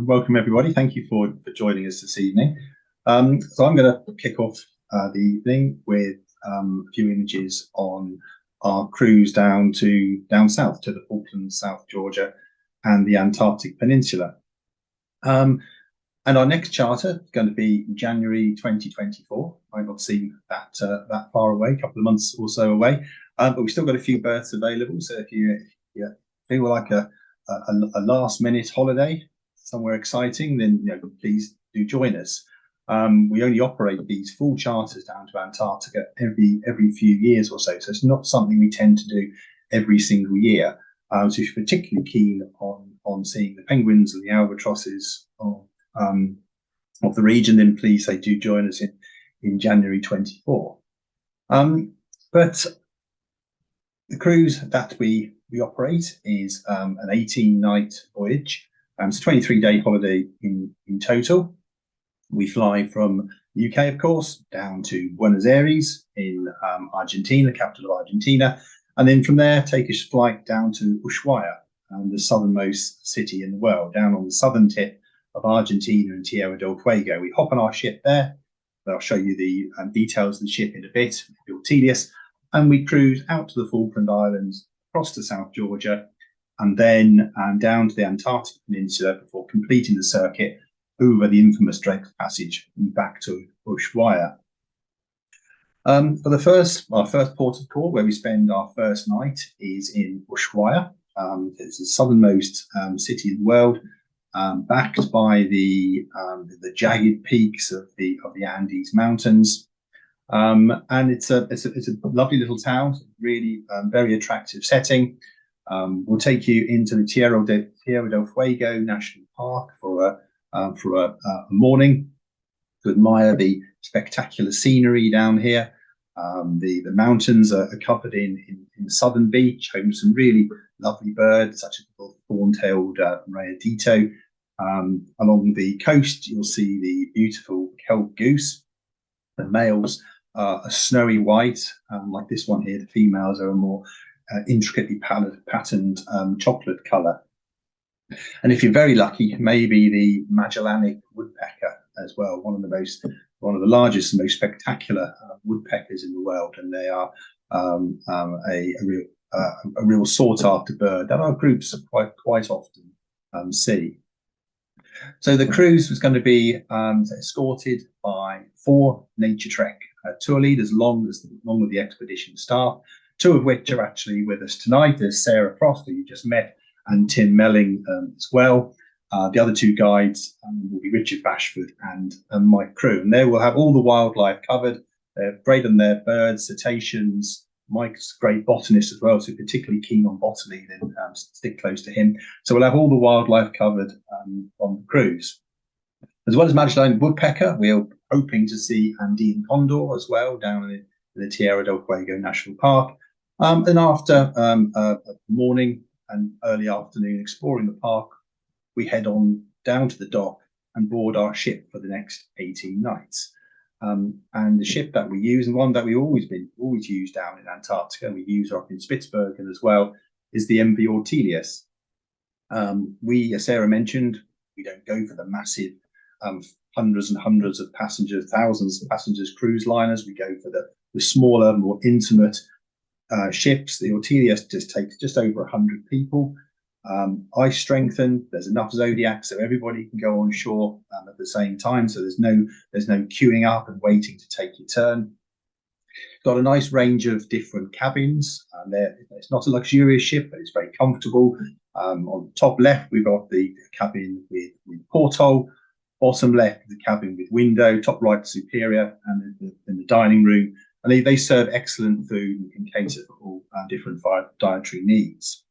welcome everybody. Thank you for joining us this evening. So I'm going to kick off the evening with a few images on our cruise down south to the Falkland, South Georgia, and the Antarctic Peninsula. And our next charter is going to be January 2024. Might not seem that far away, a couple of months or so away, but we've still got a few berths available. So if you feel like a last-minute holiday somewhere exciting, then please do join us. We only operate these full charters down to Antarctica every few years or so, so it's not something we tend to do every single year. So if you're particularly keen on seeing the penguins and the albatrosses of the region, then please do join us in January 24. But the cruise that we operate is an 18-night voyage. It's a 23-day holiday in total. We fly from the UK, of course, down to Buenos Aires in Argentina, the capital of Argentina, and then from there take a flight down to Ushuaia, the southernmost city in the world, down on the southern tip of Argentina and Tierra del Fuego. We hop on our ship there. I'll show you the details of the ship in a bit. If you're tedious. And we cruise out to the Falkland Islands, across to South Georgia, and then down to the Antarctic Peninsula before completing the circuit over the infamous Drake Passage and back to Ushuaia. For our first port of call, where we spend our first night, is in Ushuaia. It's the southernmost city in the world, backed by the jagged peaks of the Andes Mountains. And it's a lovely little town, really very attractive setting. We'll take you into the Tierra del Fuego National Park for a morning to admire the spectacular scenery down here. The mountains are covered in the southern beach, home to some really lovely birds, such as the thorn-tailed rayadito. Along the coast, you'll see the beautiful kelp goose. The males are snowy white, like this one here. The females are a more intricately patterned chocolate colour. And if you're very lucky, maybe the Magellanic woodpecker as well, one of the largest and most spectacular woodpeckers in the world, and they are a real sought after bird that our groups quite often see. So the cruise was going to be escorted by 4 Naturetrek tour leaders, along with the expedition staff, 2 of which are actually with us tonight. There's Sarah Frost, who you just met, and Tim Melling as well. The other 2 guides will be Richard Bashford and Mike Crew, and they will have all the wildlife covered. They're great on their birds, cetaceans. Mike's a great botanist as well, so particularly keen on botany, then stick close to him. So we'll have all the wildlife covered on the cruise. As well as Magellanic woodpecker, we're hoping to see Andean condor as well down in the Tierra del Fuego National Park. And after a morning and early afternoon exploring the park, we head on down to the dock and board our ship for the next 18 nights. And the ship that we use, and one that we always use down in Antarctica, we use up in Spitsbergen as well, is the MV Ortelius. We, as Sarah mentioned, we don't go for the massive hundreds and hundreds of passengers, thousands of passengers cruise liners. We go for the smaller, more intimate ships. The Ortelius just takes just over 100 people. Ice strengthened. There's enough zodiac so everybody can go on shore at the same time. So there's no queuing up and waiting to take your turn. Got a nice range of different cabins. It's not a luxurious ship, but it's very comfortable. On the top left, we've got the cabin with porthole. Bottom left, the cabin with window. Top right, superior, and in the dining room. And they serve excellent food and can cater for all different dietary needs.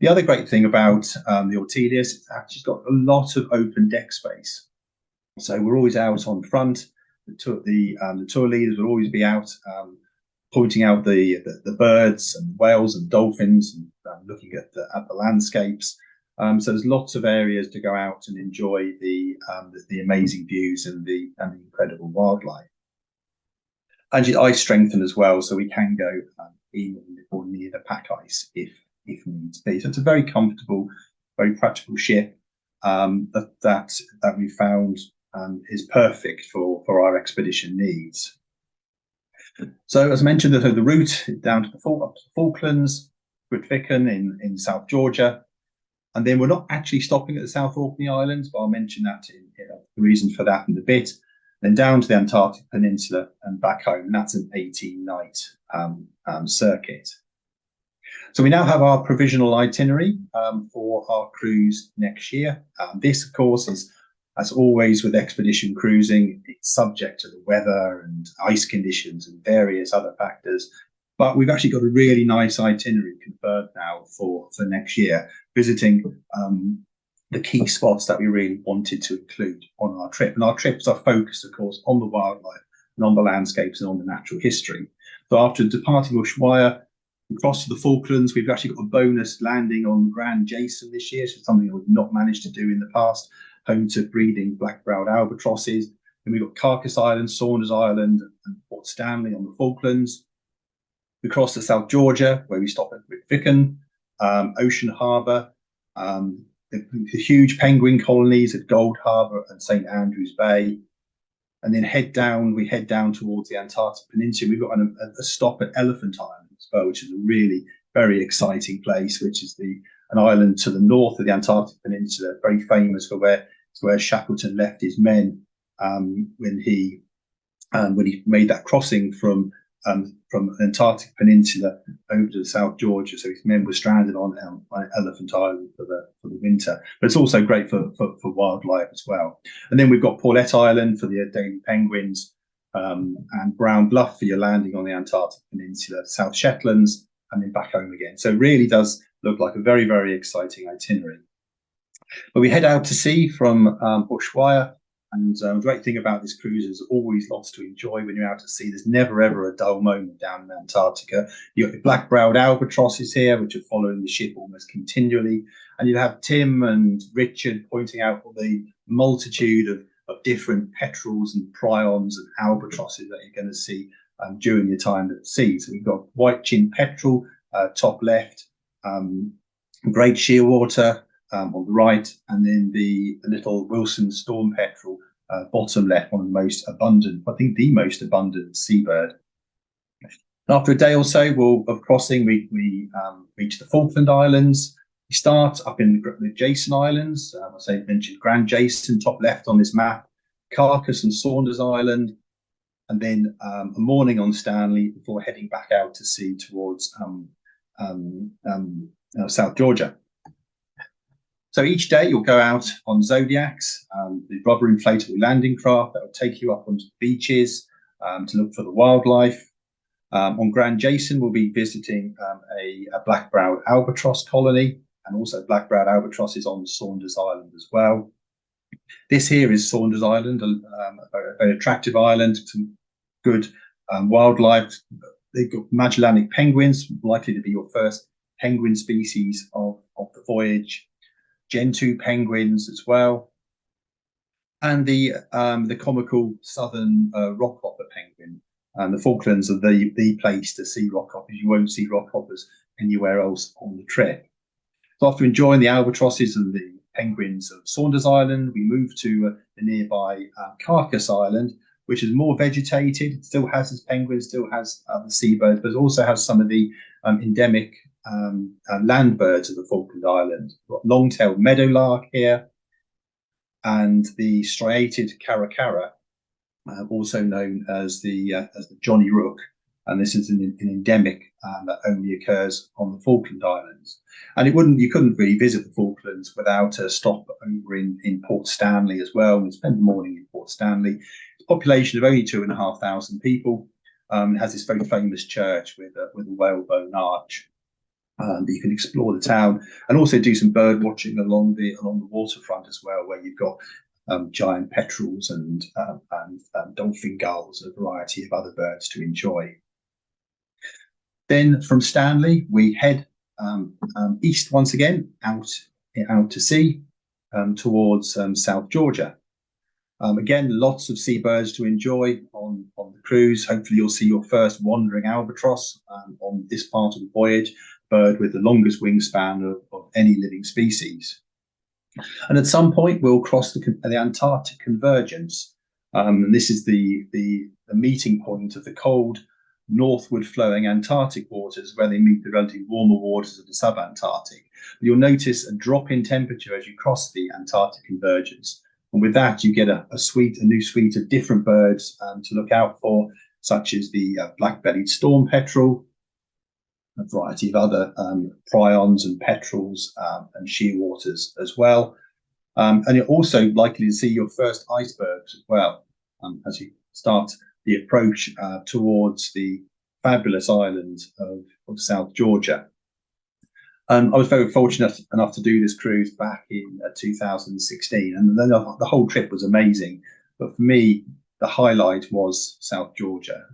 The other great thing about the Ortelius is that it's got a lot of open deck space. So we're always out on front. The tour leaders will always be out pointing out the birds and whales and dolphins and looking at the landscapes. So there's lots of areas to go out and enjoy the amazing views and the incredible wildlife. And it's ice strengthened as well, so we can go in or near the pack ice if needs be. So it's a very comfortable, very practical ship. that we found is perfect for our expedition needs. So as I mentioned, the route down to the Falklands, Grytviken in South Georgia, and then we're not actually stopping at the South Orkney Islands, but I'll mention that the reason for that in a bit. Then down to the Antarctic Peninsula and back home, and that's an 18-night circuit. So we now have our provisional itinerary for our cruise next year. This, of course, is, as always with expedition cruising, it's subject to the weather and ice conditions and various other factors. But we've actually got a really nice itinerary confirmed now for next year, visiting the key spots that we really wanted to include on our trip. And our trips are focused, of course, on the wildlife and on the landscapes and on the natural history. So after departing Ushuaia, we crossed to the Falklands. We've actually got a bonus landing on Grand Jason this year, so something we've not managed to do in the past, home to breeding black-browed albatrosses. Then we've got Carcass Island, Saunders Island, and Port Stanley on the Falklands. We cross to South Georgia, where we stop at Grytviken, Ocean Harbour, the huge penguin colonies at Gold Harbour and St Andrews Bay, and then we head down towards the Antarctic Peninsula. We've got a stop at Elephant Island as well, which is a really very exciting place, which is an island to the north of the Antarctic Peninsula, very famous for where Shackleton left his men when he made that crossing from the Antarctic Peninsula over to South Georgia. So his men were stranded on Elephant Island for the winter. But it's also great for wildlife as well. And then we've got Paulette Island for the Adelie penguins, and Brown Bluff for your landing on the Antarctic Peninsula, South Shetlands, and then back home again. So it really does look like a very, very exciting itinerary. But we head out to sea from Ushuaia. And the great thing about this cruise is always lots to enjoy when you're out at sea. There's never, ever a dull moment down in Antarctica. You've got the black-browed albatrosses here, which are following the ship almost continually. And you'll have Tim and Richard pointing out all the multitude of different petrels and prions and albatrosses that you're going to see during your time at sea. So we've got white-chinned petrel, top left, great shearwater, on the right, and then the little Wilson storm petrel, bottom left, one of the most abundant, I think the most abundant seabird. After a day or so of crossing, we reach the Falkland Islands. We start up in the Jason Islands. I mentioned Grand Jason, top left on this map, Carcass and Saunders Island, and then a morning on Stanley before heading back out to sea towards South Georgia. So each day you'll go out on Zodiacs, the rubber inflatable landing craft that will take you up onto beaches to look for the wildlife. On Grand Jason, we'll be visiting a black-browed albatross colony, and also black-browed albatrosses on Saunders Island as well. This here is Saunders Island, a very attractive island, some good wildlife. They've got Magellanic penguins, likely to be your first penguin species of the voyage. Gentoo penguins as well, and the comical southern rockhopper penguin. And the Falklands are the place to see rockhoppers. You won't see rockhoppers anywhere else on the trip. So after enjoying the albatrosses and the penguins of Saunders Island, we move to the nearby Carcass Island, which is more vegetated. It still has its penguins, still has the seabirds, but it also has some of the endemic land birds of the Falkland Islands. We've got long-tailed meadowlark here, and the striated caracara, also known as the Johnny Rook, and this is an endemic that only occurs on the Falkland Islands. And you couldn't really visit the Falklands without a stop over in Port Stanley as well. We spend the morning in Port Stanley. It's a population of only 2,500 people. It has this very famous church with a whalebone arch. But you can explore the town and also do some bird watching along the waterfront as well, where you've got giant petrels and dolphin gulls, a variety of other birds to enjoy. Then from Stanley, we head east once again, out to sea towards South Georgia. Again, lots of seabirds to enjoy on the cruise. Hopefully you'll see your first wandering albatross on this part of the voyage, bird with the longest wingspan of any living species. And at some point, we'll cross the Antarctic convergence. And this is the meeting point of the cold, northward flowing Antarctic waters where they meet the relatively warmer waters of the subantarctic. You'll notice a drop in temperature as you cross the Antarctic convergence. And with that, you get a new suite of different birds to look out for, such as the black-bellied storm petrel, a variety of other prions and petrels and shearwaters as well. And you're also likely to see your first icebergs as well as you start the approach towards the fabulous islands of South Georgia. I was very fortunate enough to do this cruise back in 2016, and then the whole trip was amazing. But for me, the highlight was South Georgia.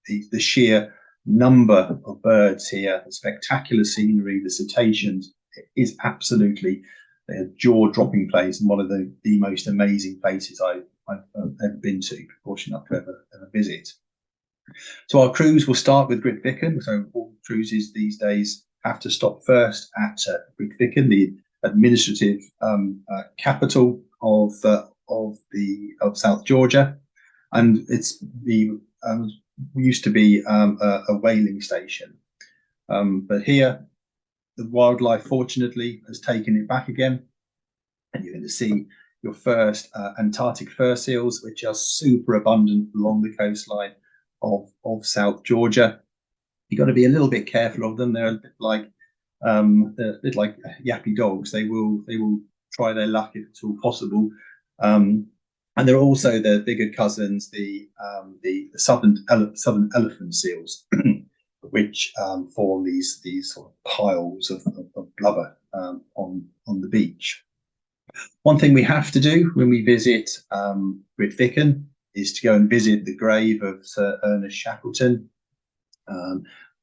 The sheer number of birds here, the spectacular scenery, the cetaceans, is absolutely a jaw-dropping place, and one of the most amazing places I've ever been to, fortunate enough to ever visit. So our cruise will start with Grytviken. So all cruises these days have to stop first at Grytviken, the administrative capital of South Georgia, and it's used to be a whaling station, but here the wildlife fortunately has taken it back again, and you're going to see your first Antarctic fur seals, which are super abundant along the coastline of South Georgia. You've got to be a little bit careful of them. They're a bit like yappy dogs. They will try their luck if it's all possible. And there are also the bigger cousins, the southern elephant seals, which form these sort of piles of blubber on the beach. One thing we have to do when we visit Grytviken is to go and visit the grave of Sir Ernest Shackleton,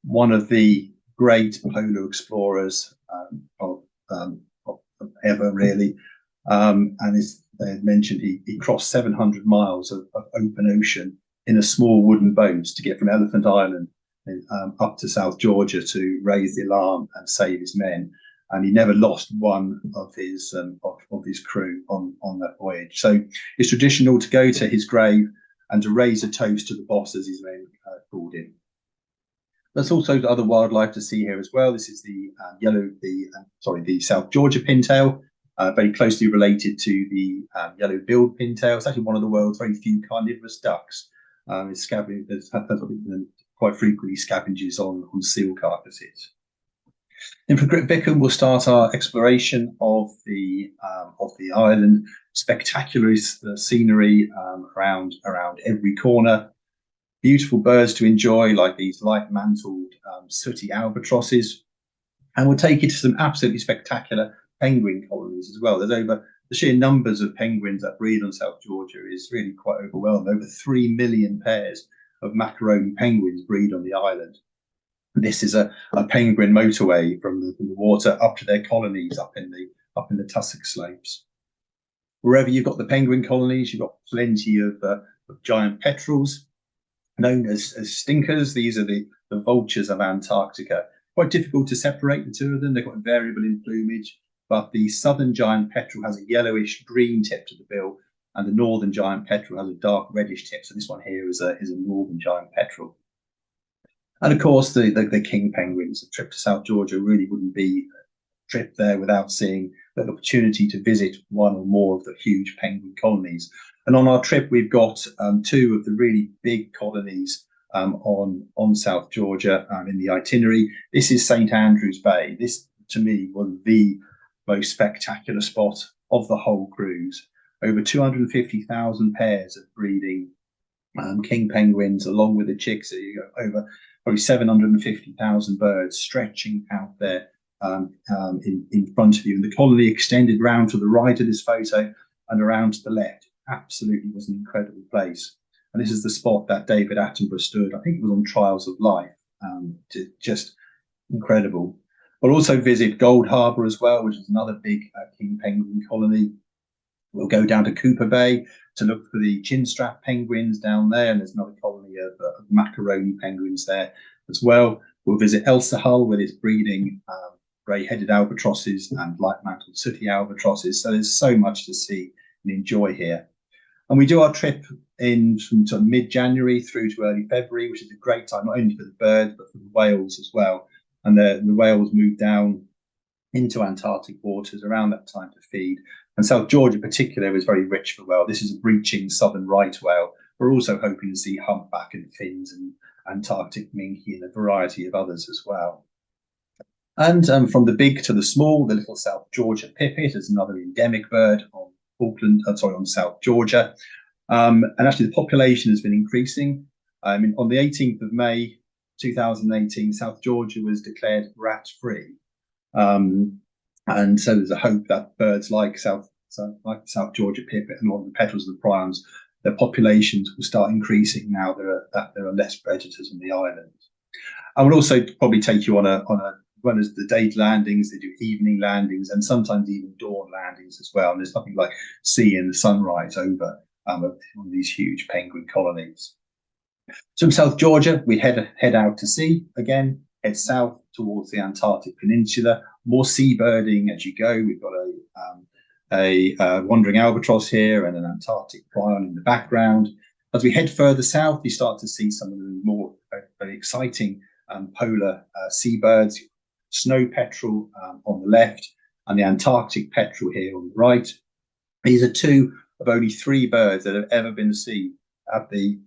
one of the great polar explorers of ever, really. And as they mentioned, he crossed 700 miles of open ocean in a small wooden boat to get from Elephant Island up to South Georgia to raise the alarm and save his men. And he never lost one of his crew on that voyage. So it's traditional to go to his grave and to raise a toast to the boss, as his name called him. There's also other wildlife to see here as well. This is the South Georgia pintail, very closely related to the yellow-billed pintail. It's actually one of the world's very few carnivorous ducks. It's quite frequently scavenges on seal carcasses. Then from Grytviken, we'll start our exploration of the island. Spectacular scenery around every corner. Beautiful birds to enjoy, like these light-mantled sooty albatrosses, and we'll take you to some absolutely spectacular penguin colonies as well. The sheer numbers of penguins that breed on South Georgia is really quite overwhelming. Over 3 million pairs of macaroni penguins breed on the island. This is a penguin motorway from the water up to their colonies up in the tussock slopes. Wherever you've got the penguin colonies, you've got plenty of giant petrels, known as stinkers. These are the vultures of Antarctica. Quite difficult to separate the two of them. They're quite variable in plumage, but the southern giant petrel has a yellowish green tip to the bill, and the northern giant petrel has a dark reddish tip. So this one here is a northern giant petrel. And of course, the king penguins. A trip to South Georgia really wouldn't be a trip there without seeing the opportunity to visit one or more of the huge penguin colonies. And on our trip, we've got two of the really big colonies on South Georgia in the itinerary. This is St Andrews Bay. This, to me, was the most spectacular spot of the whole cruise. Over 250,000 pairs of breeding king penguins, along with the chicks. So you go over probably 750,000 birds stretching out there in front of you. And the colony extended round to the right of this photo and around to the left. Absolutely was an incredible place. And this is the spot that David Attenborough stood. I think it was on Trials of Life. Just incredible. We'll also visit Gold Harbour as well, which is another big king penguin colony. We'll go down to Cooper Bay to look for the chinstrap penguins down there, and there's another colony of macaroni penguins there as well. We'll visit Elsa Hull with its breeding grey-headed albatrosses and light-mantled sooty albatrosses. So there's so much to see and enjoy here. And we do our trip in from mid-January through to early February, which is a great time, not only for the birds, but for the whales as well. And the whales move down into Antarctic waters around that time to feed. And South Georgia in particular is very rich for whale. This is a breaching southern right whale. We're also hoping to see humpback and fins and Antarctic minke and a variety of others as well. And from the big to the small, the little South Georgia pipit is another endemic bird on on South Georgia. And actually the population has been increasing. On the 18th of May 2018, South Georgia was declared rat-free. And so there's a hope that birds like the South Georgia pipit and a lot of the petrels of the prions, their populations will start increasing now that there are less predators on the island. I would also probably take you on well as the day landings, they do evening landings and sometimes even dawn landings as well. And there's nothing like seeing the sunrise over on these huge penguin colonies. So in South Georgia, we head out to sea again, head south towards the Antarctic Peninsula. More seabirding as you go. We've got a wandering albatross here and an Antarctic prion in the background. As we head further south, you start to see some of the more very exciting polar seabirds. Snow petrel on the left and the Antarctic petrel here on the right. These are two of only 3 birds that have ever been seen at the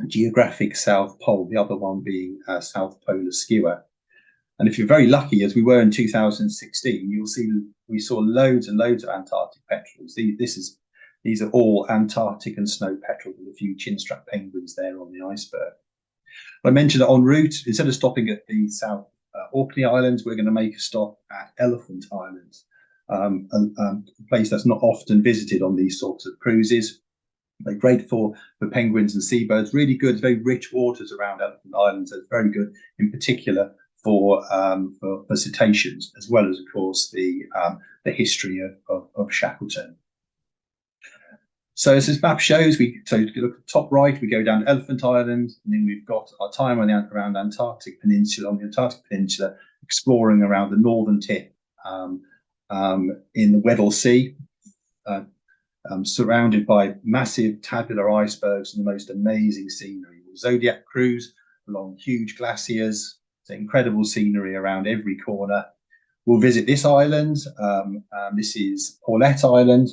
geographic South Pole, the other one being South Polar Skewer. And if you're very lucky, as we were in 2016, you'll see we saw loads and loads of Antarctic petrels. These are all Antarctic and snow petrels with a few chinstrap penguins there on the iceberg. I mentioned that en route, instead of stopping at the South Orkney Islands, we're going to make a stop at Elephant Island, a place that's not often visited on these sorts of cruises. They're great for penguins and seabirds, really good, very rich waters around Elephant Island, so it's very good in particular for cetaceans, as well as, of course, the history of Shackleton. So as this map shows, if you look at the top right, we go down to Elephant Island, and then we've got our time around Antarctic Peninsula, on the Antarctic Peninsula, exploring around the northern tip in the Weddell Sea, surrounded by massive tabular icebergs and the most amazing scenery. Zodiac cruise along huge glaciers, it's incredible scenery around every corner. We'll visit this island. This is Paulette Island.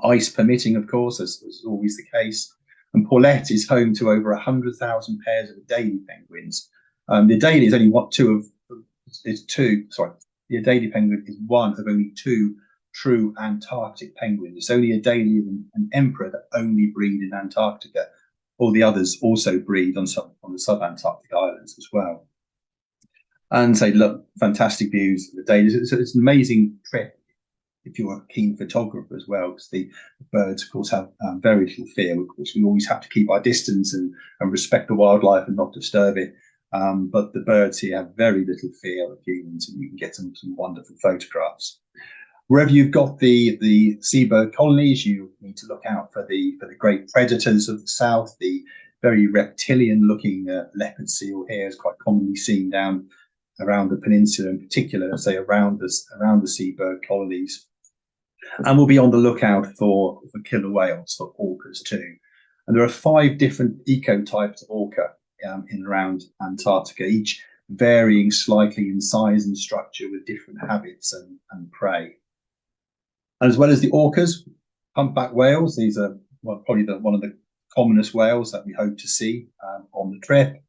Ice permitting, of course, as is always the case. And Paulette is home to over 100,000 pairs of Adelie penguins. The Adelie is only the Adelie penguin is one of only 2 true Antarctic penguins. It's only Adelie and Emperor that only breed in Antarctica. All the others also breed on the sub-Antarctic islands as well. And look, fantastic views of Adelie. It's an amazing trip if you're a keen photographer as well, because the birds, of course, have very little fear. Of course, we always have to keep our distance and respect the wildlife and not disturb it. But the birds here have very little fear of humans, and you can get some wonderful photographs. Wherever you've got the seabird colonies, you need to look out for the great predators of the south. The very reptilian-looking leopard seal here is quite commonly seen down around the peninsula, in particular, say around the seabird colonies. And we'll be on the lookout for killer whales, for orcas too. And there are 5 different ecotypes of orca in around Antarctica, each varying slightly in size and structure with different habits and prey. And as well as the orcas, humpback whales, these are probably one of the commonest whales that we hope to see on the trip.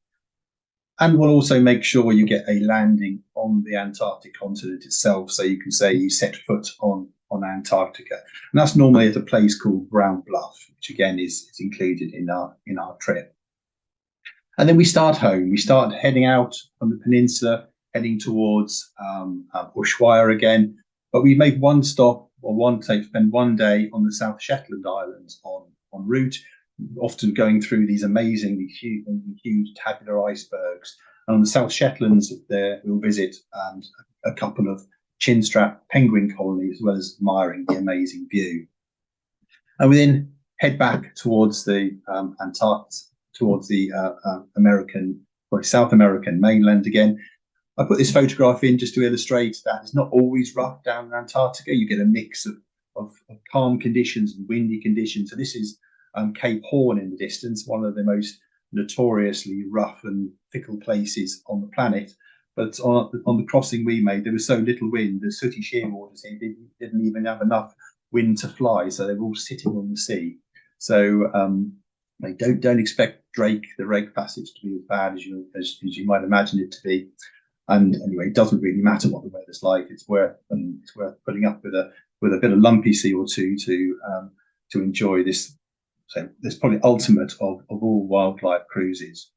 And we'll also make sure you get a landing on the Antarctic continent itself, so you can say you set foot on Antarctica. And that's normally at a place called Brown Bluff, which again is included in our trip. And then we start home. We start heading out from the peninsula, heading towards Ushuaia again. But we make one stop, or spend one day on the South Shetland Islands en route, often going through these amazingly huge tabular icebergs. And on the South Shetlands, there we'll visit a couple of chinstrap penguin colonies, as well as admiring the amazing view. And we then head back towards the Antarctic, towards the South American mainland again. I put this photograph in just to illustrate that it's not always rough down in Antarctica. You get a mix of calm conditions and windy conditions. So this is Cape Horn in the distance, one of the most notoriously rough and fickle places on the planet. But on the crossing we made, there was so little wind. The sooty shearwaters here didn't even have enough wind to fly, so they were all sitting on the sea. So don't expect the Drake Passage to be as bad as you might imagine it to be. And anyway, it doesn't really matter what the weather's like. It's worth putting up with a bit of lumpy CO2 to enjoy this. So this probably ultimate of all wildlife cruises.